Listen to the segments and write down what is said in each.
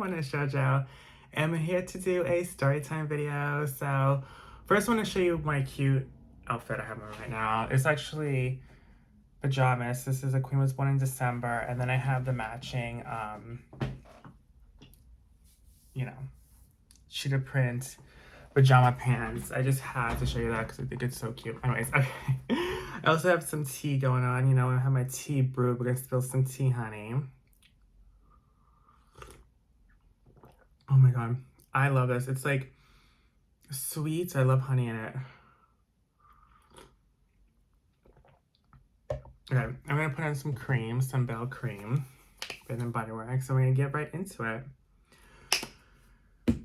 everyone, it's JoJo. I'm here to do a storytime video. So first I want to show you my cute outfit I have on right now. It's actually pajamas. This is a Queen Was Born in December, and then I have the matching you know, cheetah print pajama pants. I just had to show you that because I think it's so cute. Anyways, okay. I also have some tea going on. You know, I have my tea brewed. We're gonna spill some tea, honey. Oh my god, I love this. It's like sweet. I love honey in it. Okay, I'm gonna put in some cream, some Belle cream, Bath and Body Works. So we're gonna get right into it.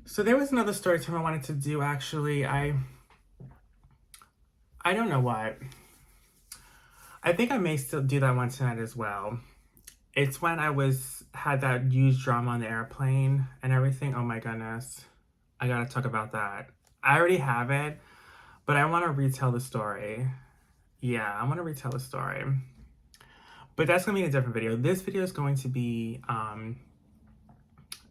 So there was another story time I wanted to do. Actually, I don't know what. I think I may still do that one tonight as well. It's when I had that huge drama on the airplane and everything. Oh my goodness. I gotta talk about that. I already have it, but I want to retell the story. Yeah, I want to retell the story. But that's gonna be a different video. This video is going to be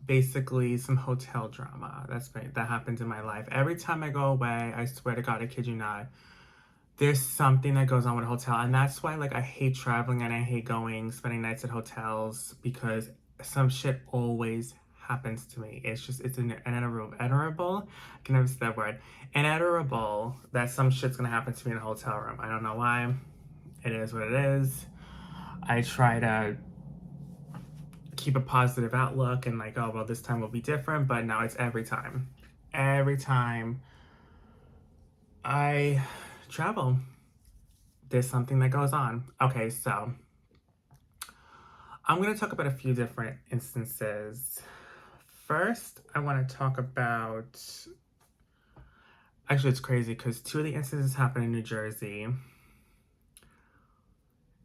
basically some hotel drama that happens in my life. Every time I go away, I swear to God, I kid you not, there's something that goes on with a hotel. And that's why, like, I hate traveling and I hate spending nights at hotels, because some shit always happens to me. It's inevitable. I can never say that word. Inevitable that some shit's gonna happen to me in a hotel room. I don't know why. It is what it is. I try to keep a positive outlook and like, oh, well, this time will be different, but no, it's every time. Every time I travel, there's something that goes on. Okay, so I'm going to talk about a few different instances. First, I want to talk about, actually, it's crazy because two of the instances happened in New Jersey.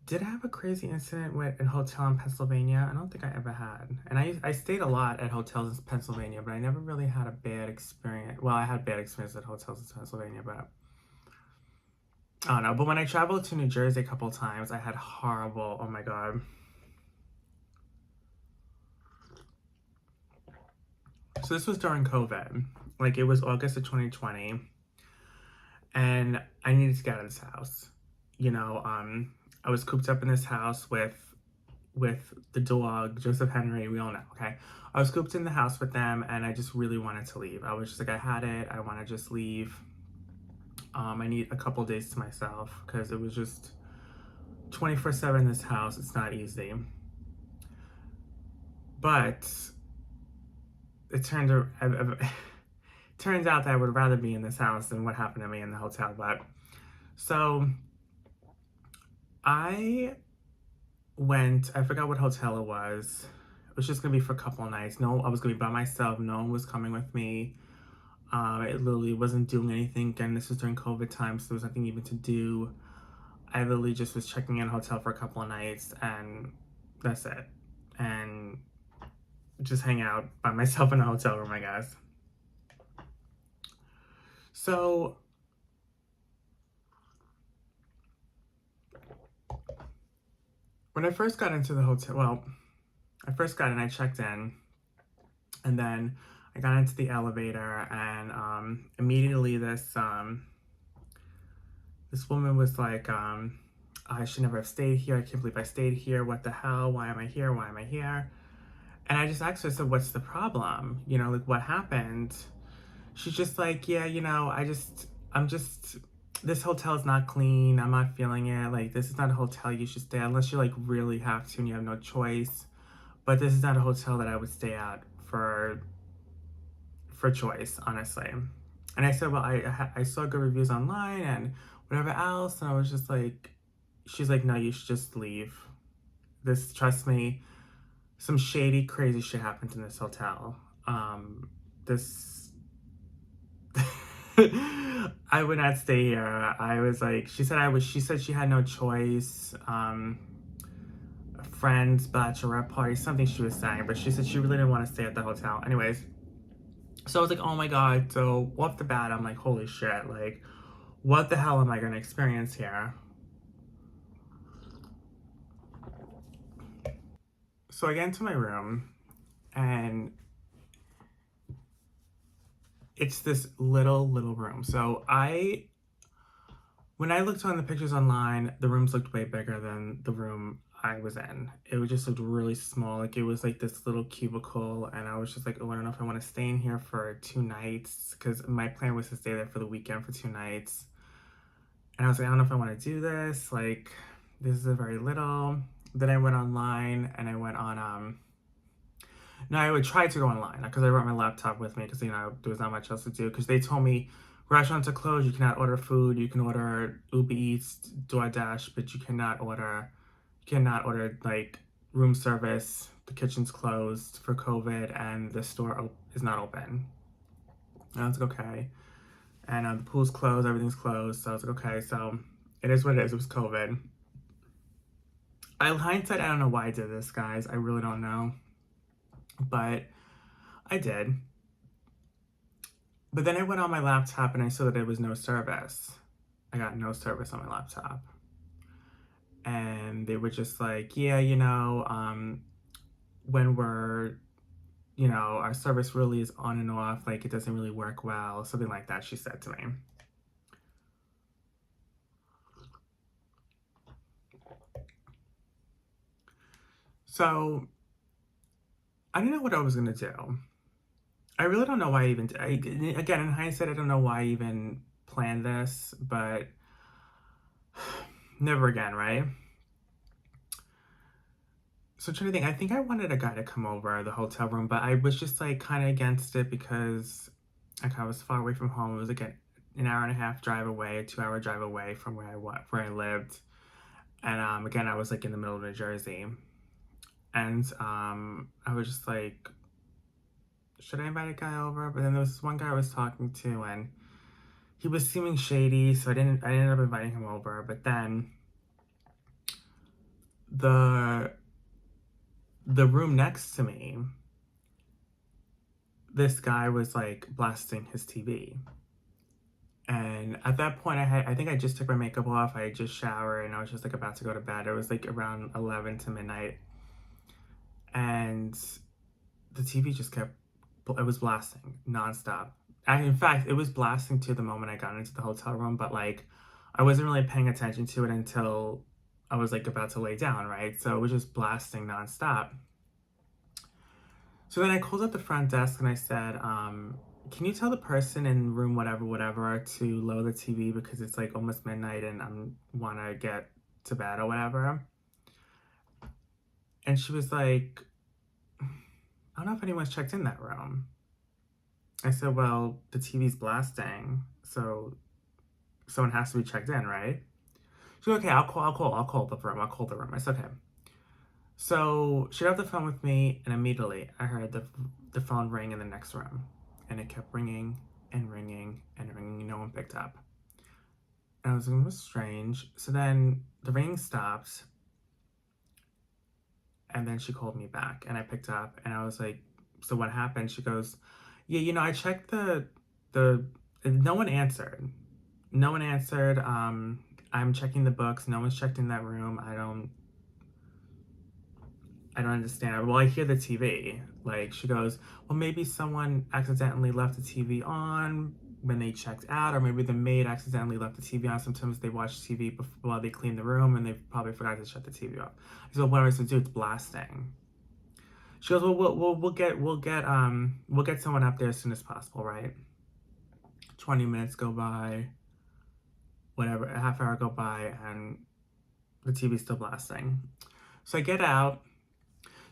Did I have a crazy incident with a hotel in Pennsylvania? I don't think I ever had. And I stayed a lot at hotels in Pennsylvania, but I never really had a bad experience. Well, I had bad experience at hotels in Pennsylvania, but I don't know. But when I traveled to New Jersey a couple times, I had horrible, oh my God. So this was during COVID. Like, it was August of 2020. And I needed to get out of this house. You know, I was cooped up in this house with the dog, Joseph Henry, we all know, okay? I was cooped in the house with them, and I just really wanted to leave. I was just like, I had it, I want to just leave. I need a couple days to myself, because it was just 24/7 in this house. It's not easy. But it turns out that I would rather be in this house than what happened to me in the hotel. But so I forgot what hotel it was. It was just gonna be for a couple of nights. No, I was gonna be by myself. No one was coming with me. It literally wasn't doing anything. And this was during COVID time, so there was nothing even to do. I literally just was checking in a hotel for a couple of nights, and that's it. And just hang out by myself in a hotel room, I guess. So when I first got into the hotel, well, I first got in, I checked in, and then I got into the elevator, and immediately this woman was like, I should never have stayed here. I can't believe I stayed here. What the hell? Why am I here? Why am I here? And I just asked her, I said, what's the problem? You know, like, what happened? She's just like, yeah, you know, this hotel is not clean. I'm not feeling it. Like, this is not a hotel you should stay at unless you, like, really have to and you have no choice. But this is not a hotel that I would stay at for choice, honestly. And I said, well, I saw good reviews online and whatever else. And I was just like, she's like, no, you should just leave. Trust me, some shady, crazy shit happened in this hotel. I would not stay here. I was like, she said she had no choice. Friends, bachelorette party, something she was saying, but she said she really didn't want to stay at the hotel. Anyways, so I was like, oh my God. So off the bat, I'm like, holy shit, like, what the hell am I gonna experience here? So I get into my room, and it's this little room. So when I looked on the pictures online, the rooms looked way bigger than the room I was in. It was just looked really small. Like it was like this little cubicle, and I was just like, oh, I don't know if I want to stay in here for 2 nights, because my plan was to stay there for the weekend for 2 nights. And I was like, I don't know if I want to do this. Like, this is a very little. Then I went online and I went on no, I would try to go online because I brought my laptop with me because there was not much else to do, because they told me restaurants are closed. You cannot order food. You can order Uber Eats, DoorDash, but you cannot order like room service. The kitchen's closed for COVID and the store is not open. And I was like, okay. And the pool's closed. Everything's closed. So I was like, okay. So it is what it is. It was COVID. In hindsight, I don't know why I did this, guys. I really don't know. But I did. But then I went on my laptop and I saw that there was no service. I got no service on my laptop. And they were just like, yeah, when our service really is on and off, like it doesn't really work well. Something like that, she said to me. So I didn't know what I was going to do. I really don't know why again, in hindsight, I don't know why I even planned this, but never again, right? So I'm trying to think, I think I wanted a guy to come over the hotel room, but I was just like kind of against it because like I was far away from home. It was like an hour and a half drive away, a 2-hour drive away from where I lived. And again, I was like in the middle of New Jersey. And I was just like, should I invite a guy over? But then there was this one guy I was talking to, and he was seeming shady, so I ended up inviting him over. But then the room next to me, this guy was like blasting his TV. And at that point, I think I just took my makeup off. I had just showered and I was just like about to go to bed. It was like around 11 to midnight. And the TV just it was blasting nonstop. And in fact, it was blasting to the moment I got into the hotel room, but like I wasn't really paying attention to it until I was like about to lay down, right? So it was just blasting nonstop. So then I called up the front desk and I said, can you tell the person in room whatever to lower the TV because it's like almost midnight and I want to get to bed or whatever. And she was like, I don't know if anyone's checked in that room. I said, well, the TV's blasting, so someone has to be checked in, right? She's like, okay, I'll call the room. I'll call the room. I said, okay. So she got off the phone with me, and immediately I heard the phone ring in the next room. And it kept ringing and ringing and ringing. No one picked up. And I was like, it was strange. So then the ring stopped. And then she called me back. And I picked up. And I was like, so what happened? She goes, yeah, I checked no one answered. No one answered. I'm checking the books. No one's checked in that room. I don't understand. Well, I hear the TV. Like, she goes, well, maybe someone accidentally left the TV on when they checked out, or maybe the maid accidentally left the TV on. Sometimes they watch TV while they clean the room, and they probably forgot to shut the TV off. I said, what am I supposed to do? It's blasting. She goes, well, we'll get someone up there as soon as possible, right? 20 minutes go by, whatever, a half hour go by, and the TV's still blasting. So I get out.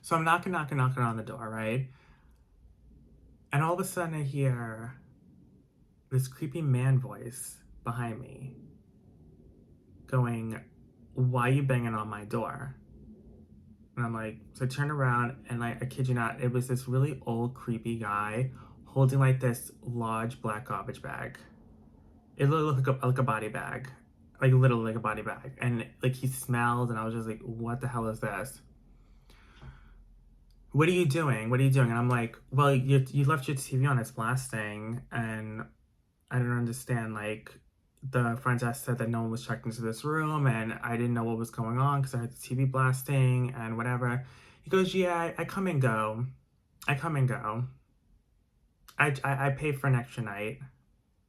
So I'm knocking on the door, right? And all of a sudden I hear this creepy man voice behind me going, why are you banging on my door? And I'm like, so I turn around and like, I kid you not, it was this really old creepy guy holding like this large black garbage bag. It looked like a body bag, like literally like a body bag. And like he smelled, and I was just like, what the hell is this? What are you doing? What are you doing? And I'm like, well, you left your TV on, it's blasting. And I don't understand. Like, the front desk said that no one was checked into this room, and I didn't know what was going on because I heard the TV blasting and whatever. He goes, yeah, I come and go. I come and go. I paid for an extra night.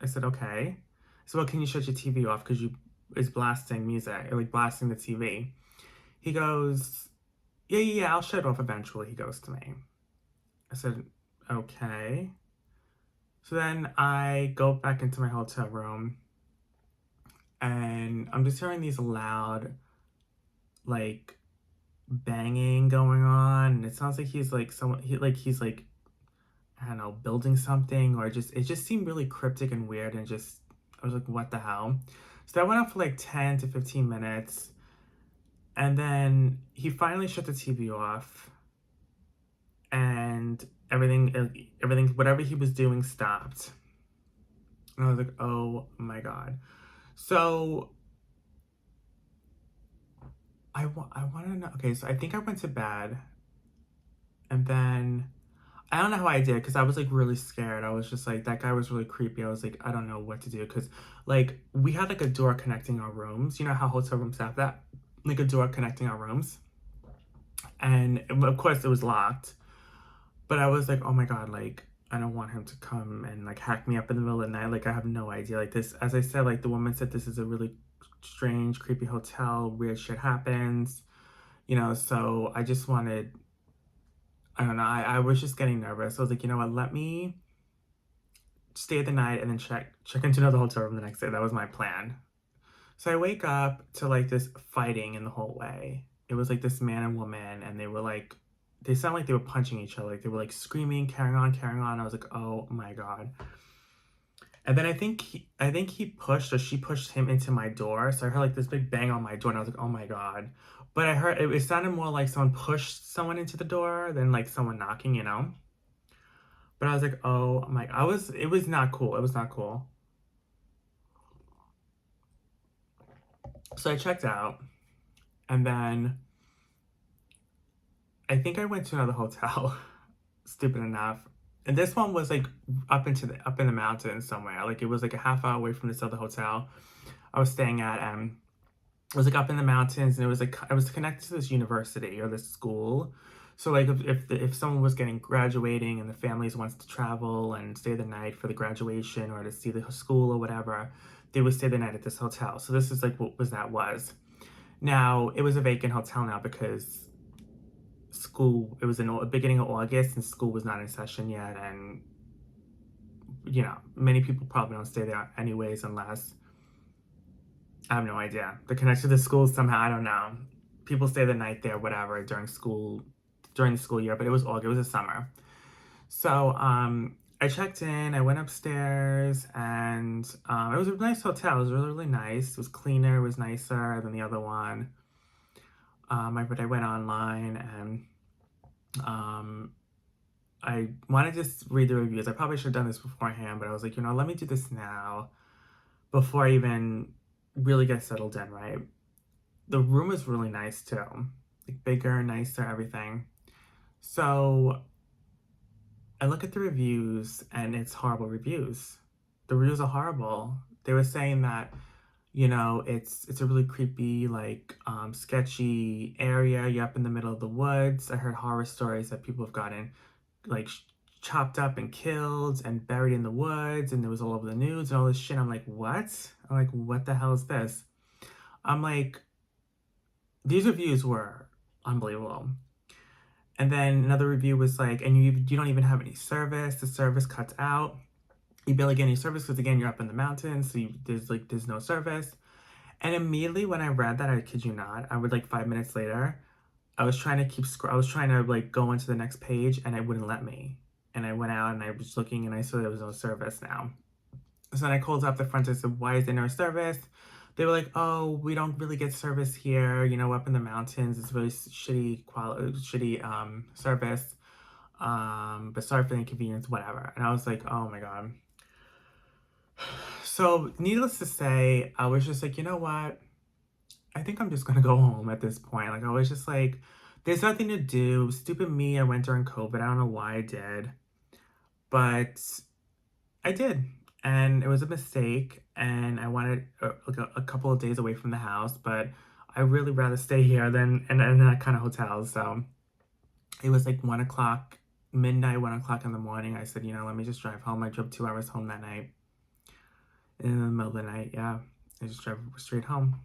I said, okay. So, well, can you shut your TV off because you is blasting music, or like blasting the TV? He goes, yeah, I'll shut it off eventually. He goes to me. I said, okay. So then I go back into my hotel room, and I'm just hearing these loud, like, banging going on, and it sounds like he's like someone he's like, I don't know, building something, or just it just seemed really cryptic and weird, and just I was like, what the hell? So that went on for like 10 to 15 minutes, and then he finally shut the TV off, and everything whatever he was doing stopped. And I was like, oh my god. So I want to know. Okay, so I think I went to bed, and then I don't know how I did because I was like really scared. I was just like, that guy was really creepy. I was like, I don't know what to do because like we had like a door connecting our rooms. You know how hotel rooms have that? Like a door connecting our rooms. And of course it was locked. But I was like, oh my God, like I don't want him to come and like hack me up in the middle of the night. Like I have no idea. Like this, as I said, like the woman said, this is a really strange, creepy hotel. Weird shit happens. So I just wanted, I don't know, I was just getting nervous. I was like, you know what, let me stay the night and then check into another hotel room the next day. That was my plan. So I wake up to like this fighting in the hallway. It was like this man and woman, and they sound like they were punching each other. Like they were like screaming, carrying on, carrying on. I was like, oh my God. And then I think he pushed or she pushed him into my door. So I heard like this big bang on my door, and I was like, oh my God. But I heard it sounded more like someone pushed someone into the door than like someone knocking. But I was like, oh my, it was not cool. It was not cool. So I checked out, and then I think I went to another hotel, stupid enough. And this one was like up in the mountains somewhere. Like it was like a half hour away from this other hotel I was staying at, and it was like up in the mountains, and it was connected to this university or this school. So like if someone was getting graduating and the families wants to travel and stay the night for the graduation or to see the school or whatever, they would stay the night at this hotel. So this is like what was. Now it was a vacant hotel now because school, it was in the beginning of August and school was not in session yet, and many people probably don't stay there anyways unless, I have no idea, the connection to the school somehow, I don't know, people stay the night there, whatever, during the school year. But it was August, it was a summer. So I checked in, I went upstairs, and it was a nice hotel. It was really, really nice. It was cleaner, it was nicer than the other one. But I went online, and I want to just read the reviews. I probably should have done this beforehand, but I was like, let me do this now before I even really get settled in, right? The room is really nice too. Like bigger, nicer, everything. So I look at the reviews, and it's horrible reviews. The reviews are horrible. They were saying that, it's a really creepy, like sketchy area. You're up in the middle of the woods. I heard horror stories that people have gotten like chopped up and killed and buried in the woods, and it was all over the news and all this shit. I'm like, what? I'm like, what the hell is this? I'm like, these reviews were unbelievable. And then another review was like, and you don't even have any service. The service cuts out. You barely get any service because again, you're up in the mountains, so there's no service. And immediately when I read that, I kid you not, I would like 5 minutes later, I was trying to I was trying to like go into the next page, and it wouldn't let me. And I went out and I was looking, and I saw there was no service now. So then I called up the front and said, why is there no service? They were like, oh, we don't really get service here, up in the mountains. It's really shitty service. But sorry for the inconvenience, whatever. And I was like, oh my God. So needless to say, I was just like, you know what? I think I'm just gonna go home at this point. Like I was just like, there's nothing to do. Stupid me, I went during COVID. I don't know why I did. But I did. And it was a mistake. And I wanted like a couple of days away from the house. But I really rather stay here than in that kind of hotel. So it was like 1 o'clock midnight, 1 o'clock in the morning, I said, let me just drive home. I drove 2 hours home that night. In the middle of the night, yeah. I just drove straight home.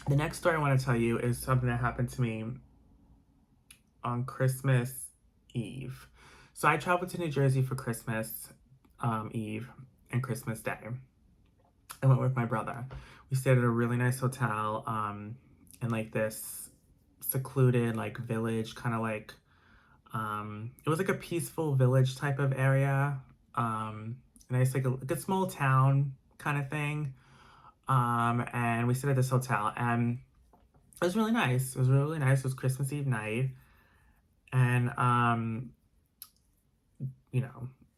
The next story I want to tell you is something that happened to me on Christmas Eve. So I traveled to New Jersey for Christmas Eve and Christmas Day. I went with my brother. We stayed at a really nice hotel in like this secluded like village, kind of like it was like a peaceful village type of area. Nice like a small town kind of thing. And we stayed at this hotel and it was really nice. It was really nice. It was Christmas Eve night. And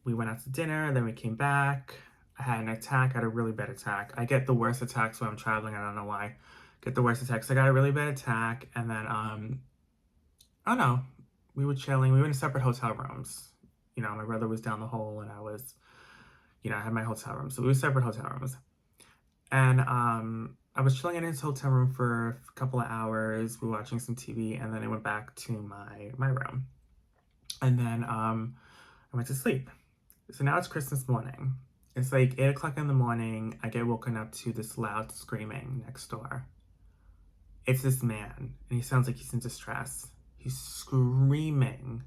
we went out to dinner, then we came back. I had an attack. I had a really bad attack. I get the worst attacks when I'm traveling. I don't know why. I get the worst attacks. I got a really bad attack, and then I don't know. We were chilling. We were in separate hotel rooms. My brother was down the hall, and I was, I had my hotel room. So we were separate hotel rooms. And I was chilling in his hotel room for a couple of hours. We were watching some TV, and then I went back to my room. And then I went to sleep. So now it's Christmas morning. It's like 8 o'clock in the morning. I get woken up to this loud screaming next door. It's this man, and he sounds like he's in distress. He's screaming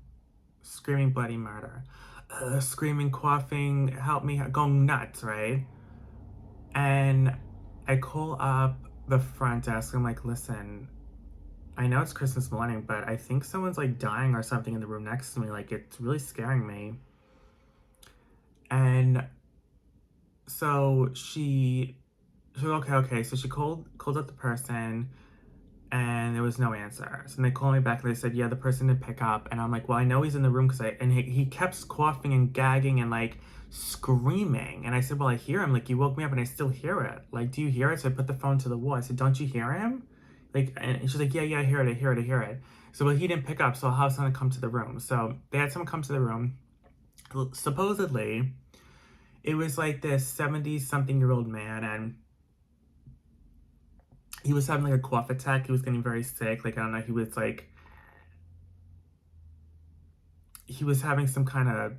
bloody murder. Screaming, coughing, help me, going nuts, right? And I call up the front desk. I'm like, listen, I know it's Christmas morning, but I think someone's like dying or something in the room next to me. Like, it's really scaring me. And so she was okay. So she called up the person, and there was no answer. So they called me back and they said, yeah, the person didn't pick up. And I'm like, well, I know he's in the room and he kept coughing and gagging and like screaming. And I said, well, I hear him. Like, you woke me up and I still hear it. Like, do you hear it? So I put the phone to the wall. I said, don't you hear him? Like, and she's like, yeah, I hear it. So, well, he didn't pick up. So I'll have someone come to the room. So they had someone come to the room. Supposedly, it was like this 70-something-year-old man, and he was having like a cough attack. He was getting very sick. Like, I don't know, he was having some kind of,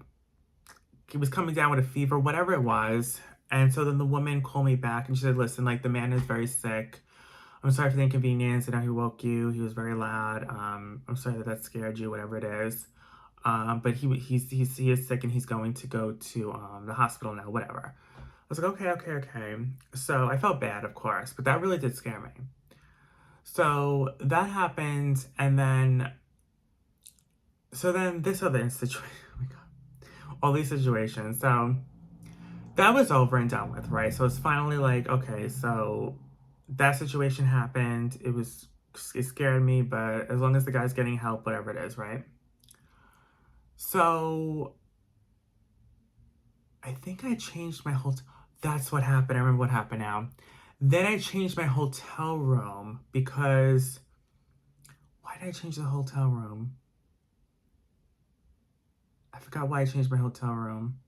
he was coming down with a fever, whatever it was. And so then the woman called me back and she said, listen, like, the man is very sick. I'm sorry for the inconvenience. I know he woke you. He was very loud. I'm sorry that scared you, whatever it is. But he is sick and he's going to go to the hospital now, whatever. I was like, okay. So I felt bad, of course, but that really did scare me. So that happened, and then this other situation, oh my God, all these situations. So that was over and done with, right? So it's finally like, okay, so that situation happened. It scared me, but as long as the guy's getting help, whatever it is, right? So I think I changed my whole, that's what happened. I remember what happened now. Then I changed my hotel room because, why did I change the hotel room? I forgot why I changed my hotel room.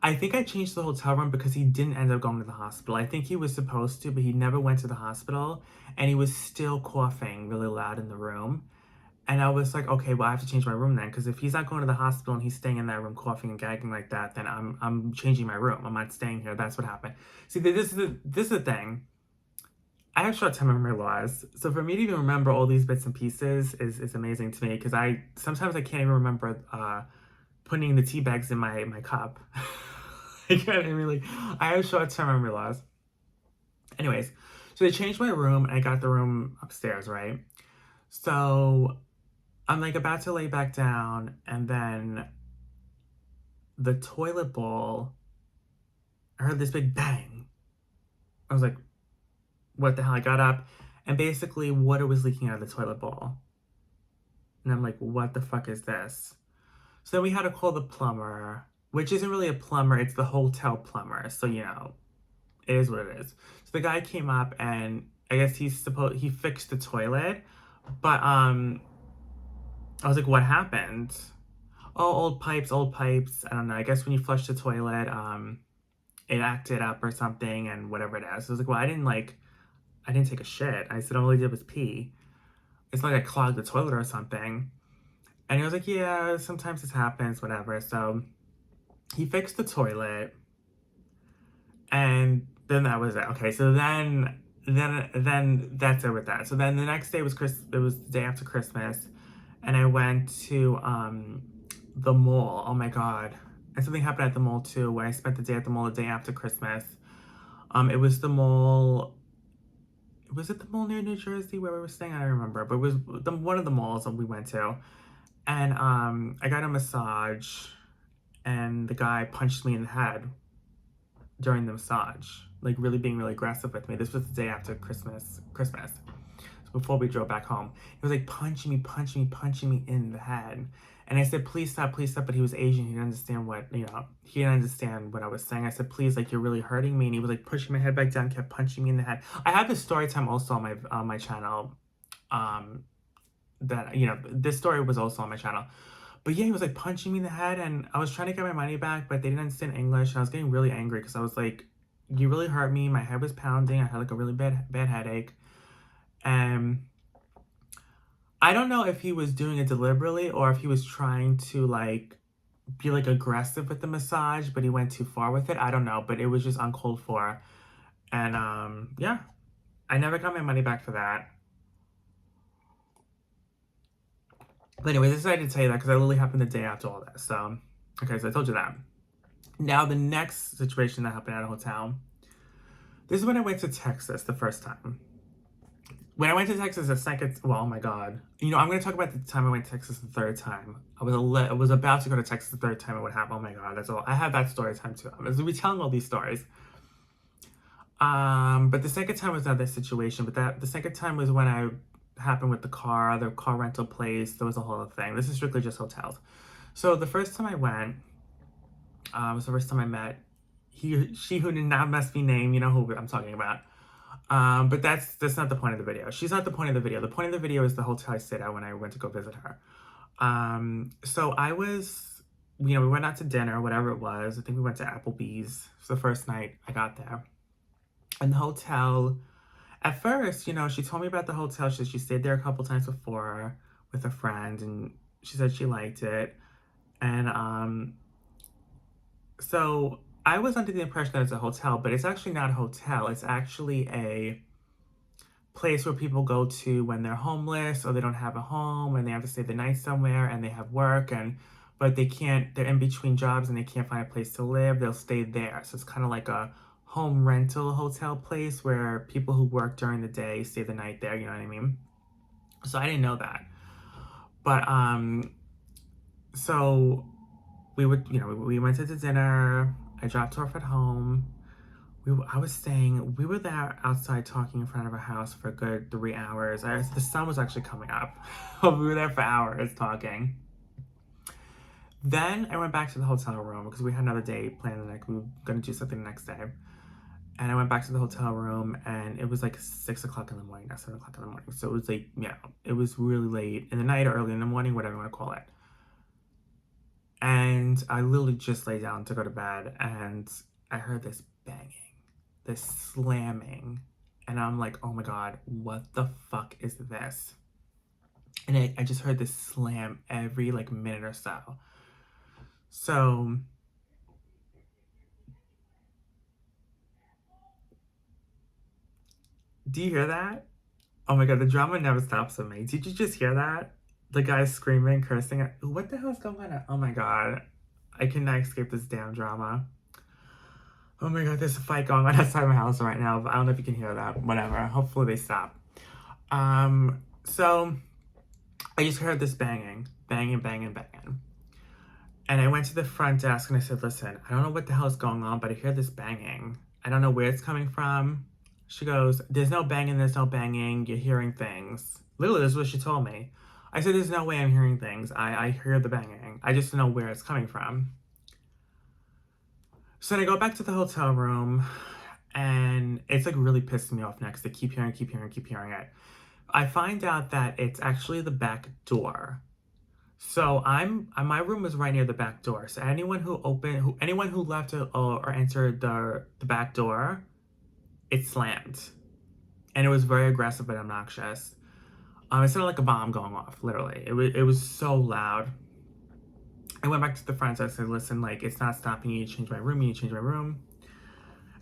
I think I changed the hotel room because he didn't end up going to the hospital. I think he was supposed to, but he never went to the hospital, and he was still coughing really loud in the room. And I was like, okay, well, I have to change my room then, because if he's not going to the hospital and he's staying in that room coughing and gagging like that, then I'm changing my room. I'm not staying here. That's what happened. See, this is the thing. I have short-term memory loss, so for me to even remember all these bits and pieces is amazing to me, because sometimes I can't even remember putting the tea bags in my cup. I have short-term memory loss. Anyways, so they changed my room and I got the room upstairs, right? So I'm like about to lay back down, and then the toilet bowl, I heard this big bang. I was like, what the hell? I got up, and basically water was leaking out of the toilet bowl. And I'm like, what the fuck is this? So then we had to call the plumber, which isn't really a plumber, it's the hotel plumber. So, it is what it is. So the guy came up, and I guess he fixed the toilet, but I was like, what happened? Oh, old pipes. I don't know. I guess when you flush the toilet, it acted up or something, and whatever it is. So I was like, well, I didn't take a shit. I said all I did was pee. It's like I clogged the toilet or something. And he was like, yeah, sometimes this happens, whatever. So he fixed the toilet, and then that was it. Okay, so then that's it with that. So then the next day was it was the day after Christmas, and I went to the mall. Oh my god. And something happened at the mall too, where I spent the day at the mall the day after Christmas. It was the mall. Was it the mall near New Jersey where we were staying? I don't remember, but it was one of the malls that we went to. And I got a massage, and the guy punched me in the head during the massage, like really being really aggressive with me. This was the day after Christmas. So before we drove back home, he was like punching me in the head. And I said, please stop, but he was Asian. He didn't understand he didn't understand what I was saying. I said, please, like, you're really hurting me. And he was like pushing my head back down, kept punching me in the head. I have this story time also on my channel. That, this story was also on my channel. But yeah, he was like punching me in the head, and I was trying to get my money back, but they didn't understand English. And I was getting really angry because I was like, you really hurt me. My head was pounding. I had like a really bad headache. And I don't know if he was doing it deliberately or if he was trying to like be like aggressive with the massage, but he went too far with it. I don't know, but it was just uncalled for. And yeah, I never got my money back for that. But anyways, I decided to tell you that because it literally happened the day after all this. So, okay, so I told you that. Now, the next situation that happened at a hotel, this is when I went to Texas the first time. When I went to Texas the second, well, oh my God. I'm going to talk about the time I went to Texas the third time. I was about to go to Texas the third time and what happened. Oh my God, that's all. I have that story time too. I'm going to be telling all these stories. But the second time was not this situation, but the second time was when I happened with the car rental place. There was a whole thing. This is strictly just hotels. So the first time I went, was the first time I met she who did not must be named. You know who I'm talking about. But that's not the point of the video. She's not the point of the video. The point of the video is the hotel I stayed at when I went to go visit her. So I was, we went out to dinner, whatever it was. I think we went to Applebee's. It was the first night I got there. And the hotel, at first, she told me about the hotel. She stayed there a couple times before with a friend, and she said she liked it. And so I was under the impression that it's a hotel, but it's actually not a hotel. It's actually a place where people go to when they're homeless or they don't have a home and they have to stay the night somewhere and they have work but they're in between jobs and they can't find a place to live. They'll stay there. So it's kind of like a home rental hotel place where people who work during the day stay the night there, you know what I mean? So I didn't know that. But so we went to the dinner. I dropped her off at home. We were there outside talking in front of a house for a good 3 hours. The sun was actually coming up. We were there for hours talking. Then I went back to the hotel room because we had another day planned, like we were going to do something the next day. And I went back to the hotel room, and it was like 6 o'clock in the morning, not 7 o'clock in the morning. So it was like, it was really late in the night or early in the morning, whatever you want to call it. And I literally just lay down to go to bed, and I heard this banging, this slamming, and I'm like, oh my God, what the fuck is this? And I just heard this slam every like minute or so. So do you hear that? Oh my God, the drama never stops with me. Did you just hear that? The guy screaming, cursing. What the hell's going on? Oh my God, I cannot escape this damn drama. Oh my God, there's a fight going on outside my house right now. But I don't know if you can hear that. Whatever. Hopefully they stop. So I just heard this banging. And I went to the front desk and I said, listen, I don't know what the hell is going on, but I hear this banging. I don't know where it's coming from. She goes, there's no banging. You're hearing things. Literally, this is what she told me. I said, there's no way I'm hearing things. I hear the banging. I just don't know where it's coming from. So then I go back to the hotel room, and it's like really pissing me off next to keep hearing it. I find out that it's actually the back door. So my room was right near the back door. So anyone who left or entered the back door, it slammed. And it was very aggressive but obnoxious. It sounded like a bomb going off, literally. It was so loud. I went back to the front, so I said, listen, like, it's not stopping you. You need to change my room. You need to change my room.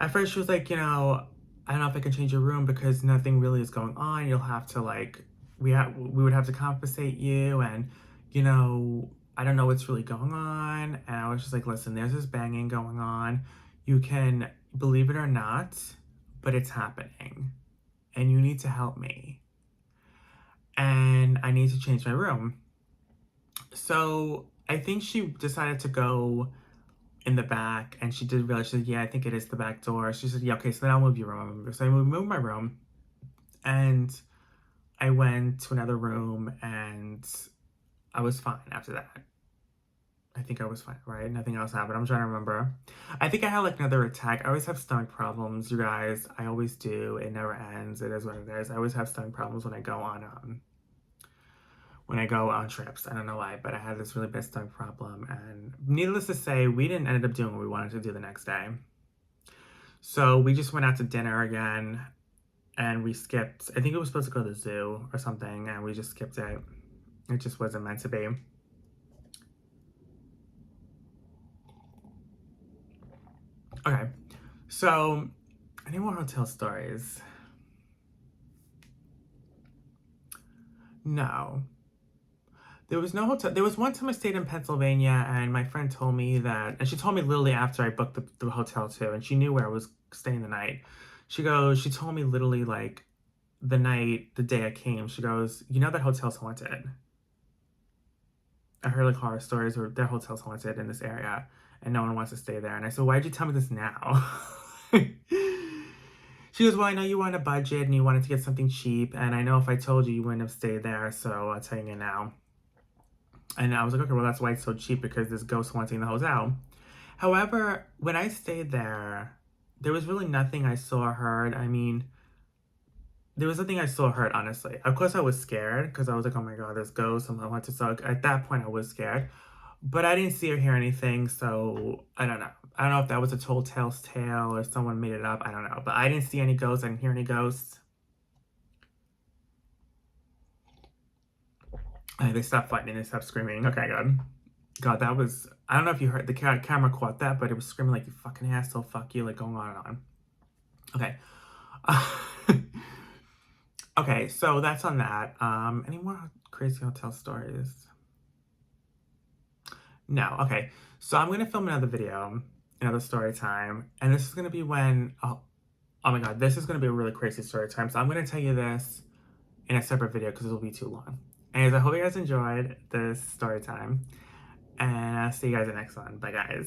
At first, she was like, I don't know if I can change your room because nothing really is going on. You'll have to, like, we would have to compensate you. And, I don't know what's really going on. And I was just like, listen, there's this banging going on. You can believe it or not, but it's happening. And you need to help me. And I need to change my room. So I think she decided to go in the back, and she did realize, she said, yeah, I think it is the back door. She said, yeah, okay, so then I'll move your room. So I moved my room, and I went to another room, and I was fine after that. I think I was fine, right? Nothing else happened. I'm trying to remember. I think I had like another attack. I always have stomach problems, you guys. I always do. It never ends. It is what it is. I always have stomach problems when I go on trips. I don't know why, but I had this really bad stomach problem, and needless to say, we didn't end up doing what we wanted to do the next day. So we just went out to dinner again, and we skipped. I think it was supposed to go to the zoo or something, and we just skipped it. It just wasn't meant to be. Okay, so any more hotel stories? No. There was no hotel. There was one time I stayed in Pennsylvania, and my friend told me that, and she told me literally after I booked the hotel too, and she knew where I was staying the night. She told me literally like the day I came, she goes, that hotel's haunted. I heard like horror stories where their hotel's haunted in this area and no one wants to stay there. And I said, why'd you tell me this now? She goes, well, I know you were on a budget and you wanted to get something cheap. And I know if I told you, you wouldn't have stayed there. So I'll tell you now. And I was like, okay, well, that's why it's so cheap, because there's ghosts haunting the hotel. However, when I stayed there, there was really nothing I saw or heard. I mean, there was nothing I saw or heard, honestly. Of course, I was scared because I was like, oh my God, there's ghosts. I'm going to suck. At that point, I was scared. But I didn't see or hear anything, so I don't know. I don't know if that was a Tall Tale's tale or someone made it up. I don't know. But I didn't see any ghosts. I didn't hear any ghosts. They stopped fighting. They stopped screaming. Okay, good. God, that was... I don't know if you heard... The camera caught that, but it was screaming like, you fucking asshole, fuck you, like going on and on. Okay. Okay, so that's on that. Any more crazy hotel stories? No. Okay. So I'm gonna film another video, another story time, and this is gonna be when oh my God, this is gonna be a really crazy story time. So I'm gonna tell you this in a separate video because it'll be too long. Anyways, I hope you guys enjoyed this story time, and I'll see you guys in the next one. Bye, guys.